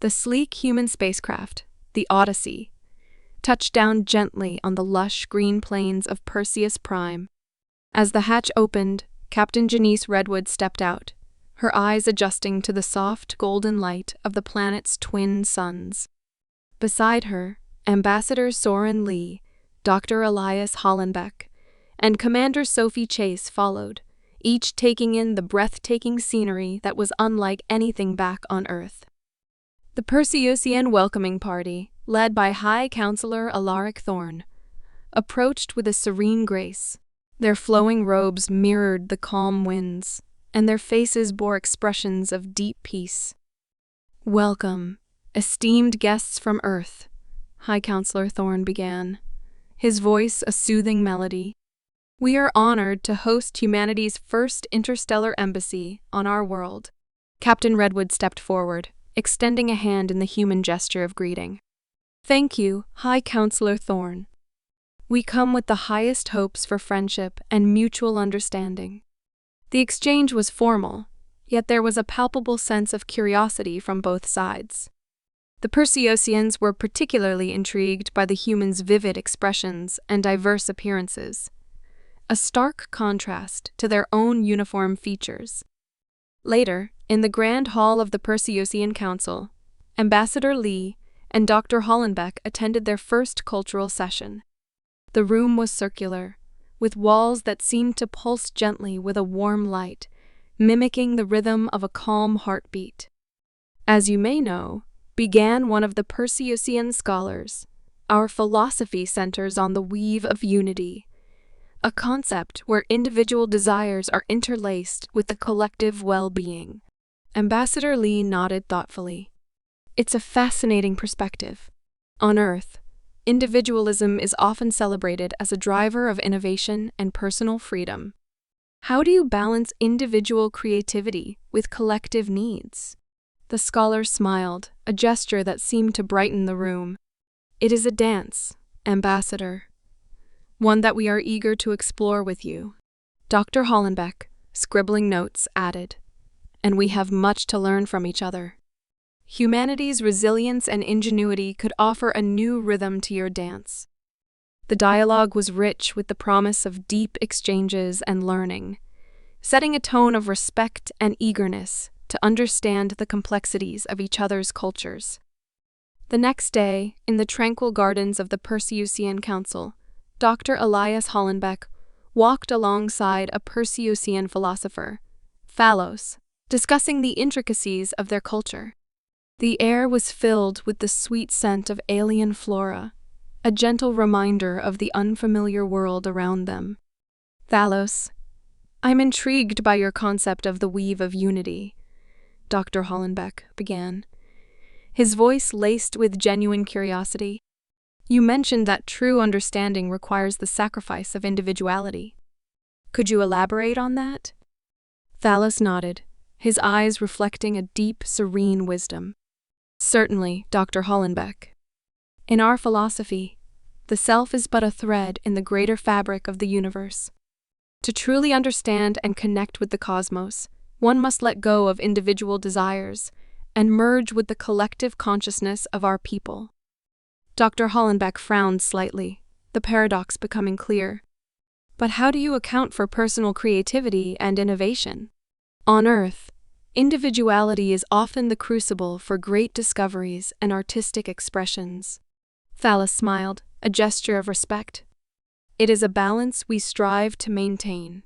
The sleek human spacecraft, the Odyssey, touched down gently on the lush green plains of Perseus Prime. As the hatch opened, Captain Janice Redwood stepped out, her eyes adjusting to the soft golden light of the planet's twin suns. Beside her, Ambassador Soren Lee, Dr. Elias Hollenbeck, and Commander Sophie Chase followed, each taking in the breathtaking scenery that was unlike anything back on Earth. The Perseusian welcoming party, led by High Counselor Alaric Thorne, approached with a serene grace. Their flowing robes mirrored the calm winds, and their faces bore expressions of deep peace. "Welcome, esteemed guests from Earth," High Counselor Thorne began, his voice a soothing melody. "We are honored to host humanity's first interstellar embassy on our world." Captain Redwood stepped forward, extending a hand in the human gesture of greeting. "Thank you, High Counselor Thorne. We come with the highest hopes for friendship and mutual understanding." The exchange was formal, yet there was a palpable sense of curiosity from both sides. The Perseusians were particularly intrigued by the humans' vivid expressions and diverse appearances, a stark contrast to their own uniform features. Later, in the Grand Hall of the Perseusian Council, Ambassador Lee and Dr. Hollenbeck attended their first cultural session. The room was circular, with walls that seemed to pulse gently with a warm light, mimicking the rhythm of a calm heartbeat. "As you may know," began one of the Perseusian scholars, "our philosophy centers on the weave of unity, a concept where individual desires are interlaced with the collective well-being." Ambassador Lee nodded thoughtfully. "It's a fascinating perspective. On Earth, individualism is often celebrated as a driver of innovation and personal freedom. How do you balance individual creativity with collective needs?" The scholar smiled, a gesture that seemed to brighten the room. "It is a dance, Ambassador. One that we are eager to explore with you." Dr. Hollenbeck, scribbling notes, added, "And we have much to learn from each other. Humanity's resilience and ingenuity could offer a new rhythm to your dance." The dialogue was rich with the promise of deep exchanges and learning, setting a tone of respect and eagerness to understand the complexities of each other's cultures. The next day, in the tranquil gardens of the Perseusian Council, Dr. Elias Hollenbeck walked alongside a Perseusian philosopher, Phallos, discussing the intricacies of their culture. The air was filled with the sweet scent of alien flora, a gentle reminder of the unfamiliar world around them. "Phallos, I'm intrigued by your concept of the weave of unity," Dr. Hollenbeck began, his voice laced with genuine curiosity. "You mentioned that true understanding requires the sacrifice of individuality. Could you elaborate on that?" Phallos nodded, his eyes reflecting a deep, serene wisdom. "Certainly, Dr. Hollenbeck. In our philosophy, the self is but a thread in the greater fabric of the universe. To truly understand and connect with the cosmos, one must let go of individual desires and merge with the collective consciousness of our people." Dr. Hollenbeck frowned slightly, the paradox becoming clear. "But how do you account for personal creativity and innovation? On Earth, individuality is often the crucible for great discoveries and artistic expressions." Phallos smiled, a gesture of respect. "It is a balance we strive to maintain.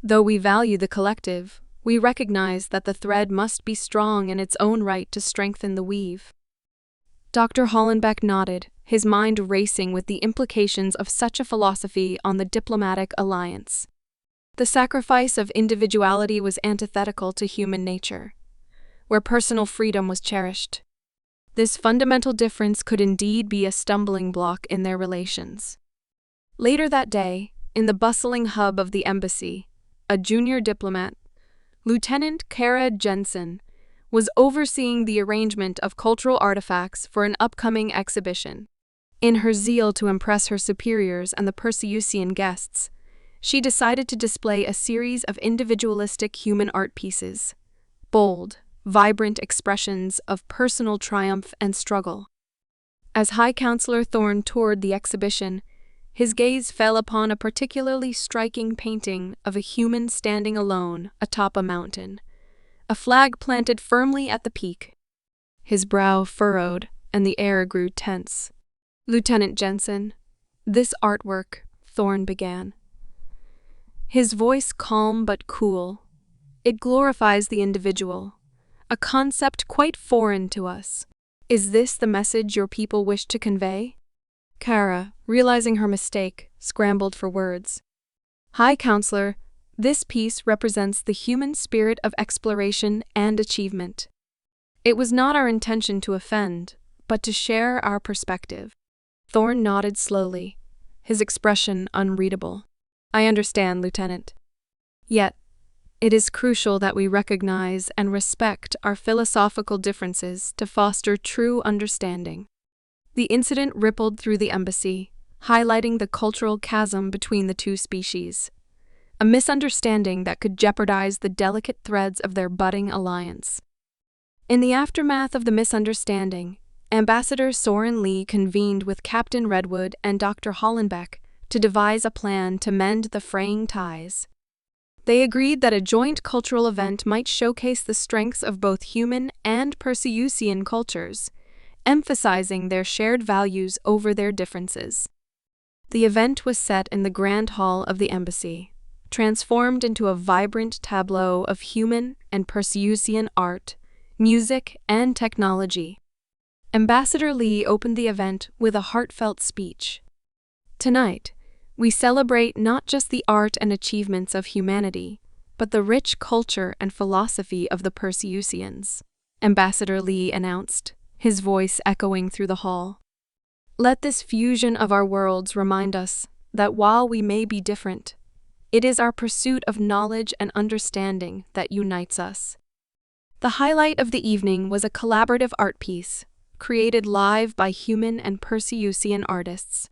Though we value the collective, we recognize that the thread must be strong in its own right to strengthen the weave." Dr. Hollenbeck nodded, his mind racing with the implications of such a philosophy on the diplomatic alliance. The sacrifice of individuality was antithetical to human nature, where personal freedom was cherished. This fundamental difference could indeed be a stumbling block in their relations. Later that day, in the bustling hub of the embassy, a junior diplomat, Lieutenant Kara Jensen, was overseeing the arrangement of cultural artifacts for an upcoming exhibition. In her zeal to impress her superiors and the Perseusian guests, she decided to display a series of individualistic human art pieces, bold, vibrant expressions of personal triumph and struggle. As High Counselor Thorn toured the exhibition, his gaze fell upon a particularly striking painting of a human standing alone atop a mountain, a flag planted firmly at the peak. His brow furrowed, and the air grew tense. "Lieutenant Jensen, this artwork," Thorn began. His voice calm but cool. "It glorifies the individual, a concept quite foreign to us. Is this the message your people wish to convey?" Kara, realizing her mistake, scrambled for words. "High Counselor, this piece represents the human spirit of exploration and achievement. It was not our intention to offend, but to share our perspective." Thorn nodded slowly, his expression unreadable. "I understand, Lieutenant. Yet, it is crucial that we recognize and respect our philosophical differences to foster true understanding." The incident rippled through the embassy, highlighting the cultural chasm between the two species, a misunderstanding that could jeopardize the delicate threads of their budding alliance. In the aftermath of the misunderstanding, Ambassador Soren Lee convened with Captain Redwood and Dr. Hollenbeck to devise a plan to mend the fraying ties. They agreed that a joint cultural event might showcase the strengths of both human and Perseusian cultures, emphasizing their shared values over their differences. The event was set in the Grand Hall of the Embassy, transformed into a vibrant tableau of human and Perseusian art, music, and technology. Ambassador Lee opened the event with a heartfelt speech. "Tonight, we celebrate not just the art and achievements of humanity, but the rich culture and philosophy of the Perseusians," Ambassador Lee announced, his voice echoing through the hall. "Let this fusion of our worlds remind us that while we may be different, it is our pursuit of knowledge and understanding that unites us." The highlight of the evening was a collaborative art piece, created live by human and Perseusian artists.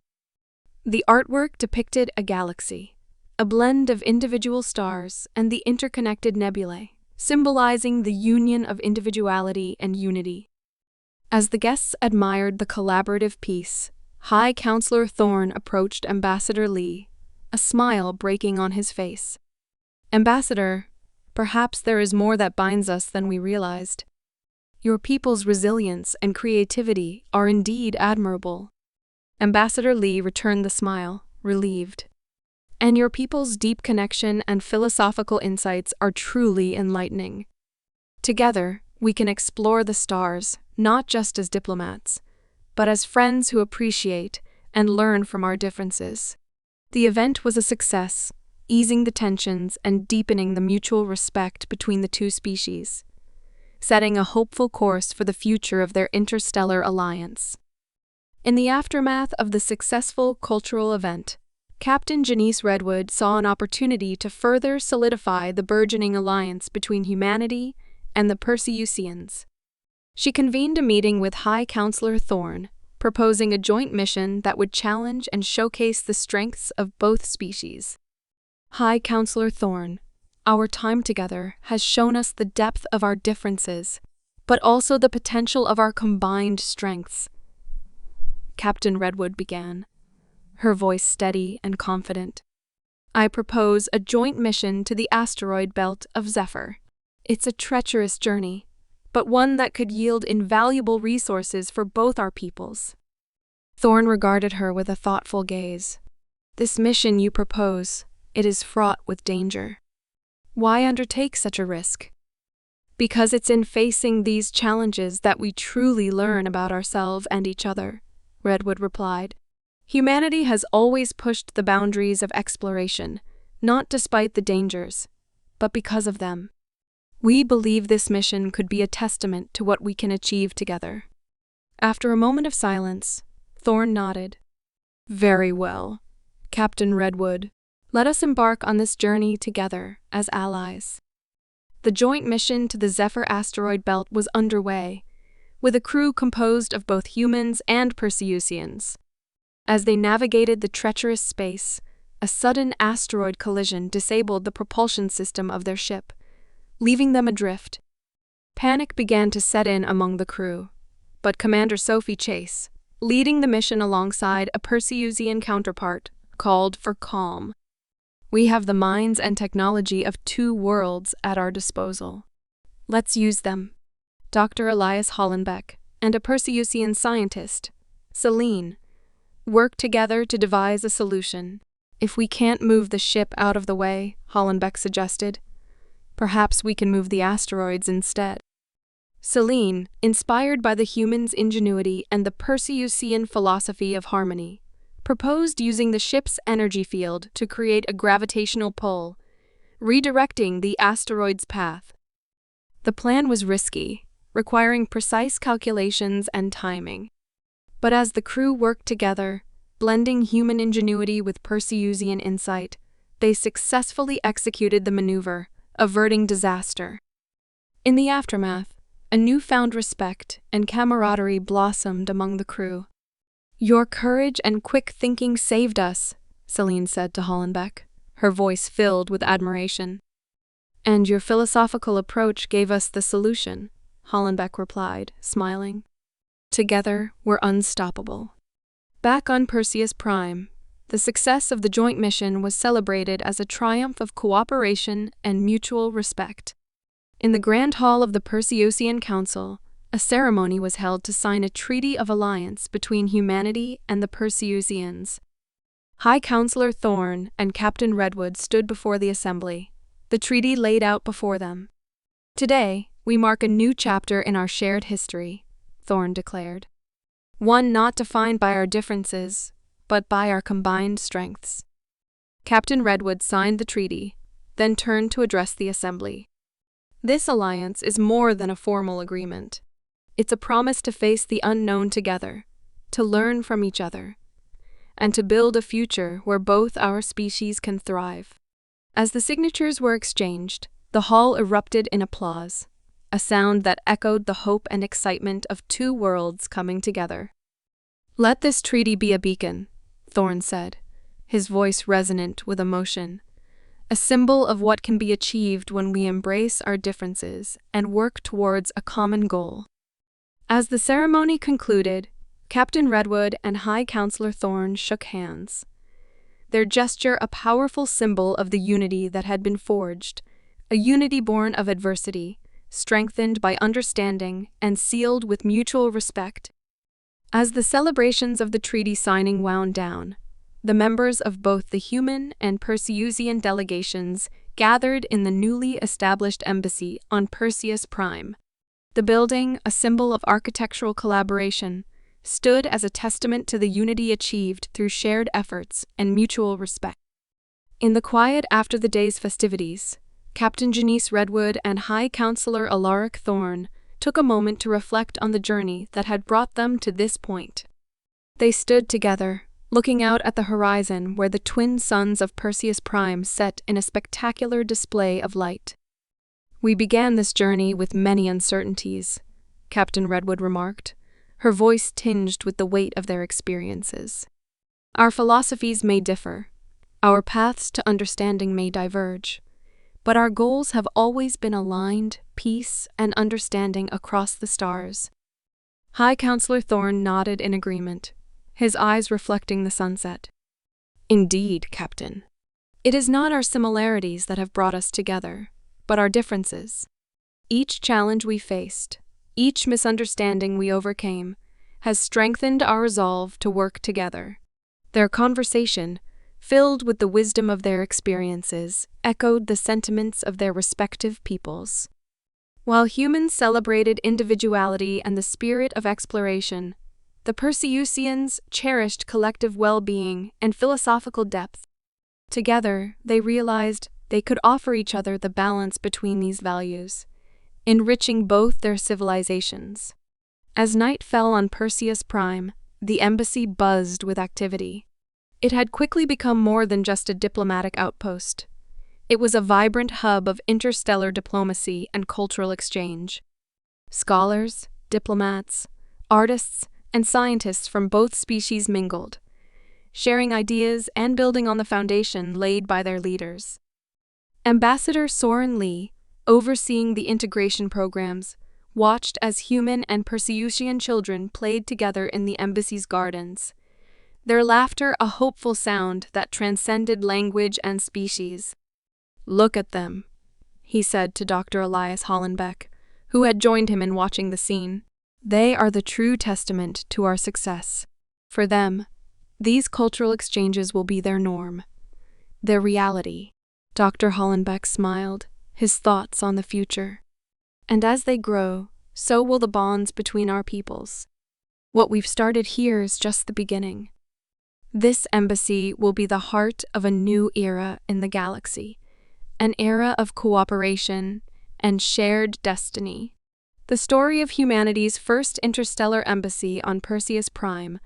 The artwork depicted a galaxy, a blend of individual stars and the interconnected nebulae, symbolizing the union of individuality and unity. As the guests admired the collaborative piece, High Counselor Thorn approached Ambassador Lee, a smile breaking on his face. "Ambassador, perhaps there is more that binds us than we realized. Your people's resilience and creativity are indeed admirable." Ambassador Lee returned the smile, relieved. "And your people's deep connection and philosophical insights are truly enlightening. Together, we can explore the stars, not just as diplomats, but as friends who appreciate and learn from our differences." The event was a success, easing the tensions and deepening the mutual respect between the two species, setting a hopeful course for the future of their interstellar alliance. In the aftermath of the successful cultural event, Captain Janice Redwood saw an opportunity to further solidify the burgeoning alliance between humanity and the Perseusians. She convened a meeting with High Counselor Thorn, proposing a joint mission that would challenge and showcase the strengths of both species. "High Counselor Thorn, our time together has shown us the depth of our differences, but also the potential of our combined strengths," Captain Redwood began, her voice steady and confident. "I propose a joint mission to the asteroid belt of Zephyr. It's a treacherous journey, but one that could yield invaluable resources for both our peoples." Thorn regarded her with a thoughtful gaze. "This mission you propose, it is fraught with danger. Why undertake such a risk?" "Because it's in facing these challenges that we truly learn about ourselves and each other," Redwood replied. "Humanity has always pushed the boundaries of exploration, not despite the dangers, but because of them. We believe this mission could be a testament to what we can achieve together." After a moment of silence, Thorn nodded. "Very well, Captain Redwood. Let us embark on this journey together as allies." The joint mission to the Zephyr asteroid belt was underway, with a crew composed of both humans and Perseusians. As they navigated the treacherous space, a sudden asteroid collision disabled the propulsion system of their ship, leaving them adrift. Panic began to set in among the crew, but Commander Sophie Chase, leading the mission alongside a Perseusian counterpart, called for calm. "We have the minds and technology of two worlds at our disposal. Let's use them." Dr. Elias Hollenbeck and a Perseusian scientist, Celine, worked together to devise a solution. "If we can't move the ship out of the way," Hollenbeck suggested, "perhaps we can move the asteroids instead." Celine, inspired by the humans' ingenuity and the Perseusian philosophy of harmony, proposed using the ship's energy field to create a gravitational pull, redirecting the asteroid's path. The plan was risky, requiring precise calculations and timing. But as the crew worked together, blending human ingenuity with Perseusian insight, they successfully executed the maneuver, averting disaster. In the aftermath, a newfound respect and camaraderie blossomed among the crew. "Your courage and quick thinking saved us," Celine said to Hollenbeck, her voice filled with admiration. "And your philosophical approach gave us the solution," Hollenbeck replied, smiling. "Together, we're unstoppable." Back on Perseus Prime, the success of the joint mission was celebrated as a triumph of cooperation and mutual respect. In the Grand Hall of the Perseusian Council, a ceremony was held to sign a treaty of alliance between humanity and the Perseusians. High Counselor Thorne and Captain Redwood stood before the assembly, the treaty laid out before them. "Today, we mark a new chapter in our shared history," Thorne declared. "One not defined by our differences, but by our combined strengths." Captain Redwood signed the treaty, then turned to address the assembly. "This alliance is more than a formal agreement. It's a promise to face the unknown together, to learn from each other, and to build a future where both our species can thrive." As the signatures were exchanged, the hall erupted in applause, a sound that echoed the hope and excitement of two worlds coming together. "Let this treaty be a beacon," Thorne said, his voice resonant with emotion, "a symbol of what can be achieved when we embrace our differences and work towards a common goal." As the ceremony concluded, Captain Redwood and High Counselor Thorne shook hands, their gesture a powerful symbol of the unity that had been forged, a unity born of adversity, strengthened by understanding and sealed with mutual respect. As the celebrations of the treaty signing wound down, the members of both the human and Perseusian delegations gathered in the newly established embassy on Perseus Prime. The building, a symbol of architectural collaboration, stood as a testament to the unity achieved through shared efforts and mutual respect. In the quiet after the day's festivities, Captain Janice Redwood and High Counselor Alaric Thorne took a moment to reflect on the journey that had brought them to this point. They stood together, looking out at the horizon where the twin suns of Perseus Prime set in a spectacular display of light. "We began this journey with many uncertainties," Captain Redwood remarked, her voice tinged with the weight of their experiences. "Our philosophies may differ, our paths to understanding may diverge, but our goals have always been aligned, peace and understanding across the stars." High Counselor Thorne nodded in agreement, his eyes reflecting the sunset. "Indeed, Captain. It is not our similarities that have brought us together, but our differences. Each challenge we faced, each misunderstanding we overcame, has strengthened our resolve to work together." Their conversation, filled with the wisdom of their experiences, echoed the sentiments of their respective peoples. While humans celebrated individuality and the spirit of exploration, the Perseusians cherished collective well-being and philosophical depth. Together, they realized they could offer each other the balance between these values, enriching both their civilizations. As night fell on Perseus Prime, the embassy buzzed with activity. It had quickly become more than just a diplomatic outpost. It was a vibrant hub of interstellar diplomacy and cultural exchange. Scholars, diplomats, artists, and scientists from both species mingled, sharing ideas and building on the foundation laid by their leaders. Ambassador Soren Lee, overseeing the integration programs, watched as human and Perseusian children played together in the embassy's gardens, their laughter a hopeful sound that transcended language and species. "Look at them," he said to Dr. Elias Hollenbeck, who had joined him in watching the scene. "They are the true testament to our success. For them, these cultural exchanges will be their norm, their reality." Dr. Hollenbeck smiled, his thoughts on the future. "And as they grow, so will the bonds between our peoples. What we've started here is just the beginning. This embassy will be the heart of a new era in the galaxy, an era of cooperation and shared destiny." The story of humanity's first interstellar embassy on Perseus Prime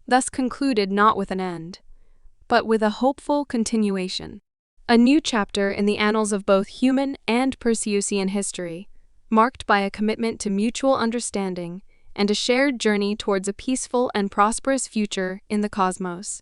thus concluded not with an end, but with a hopeful continuation. A new chapter in the annals of both human and Perseusian history, marked by a commitment to mutual understanding and a shared journey towards a peaceful and prosperous future in the cosmos.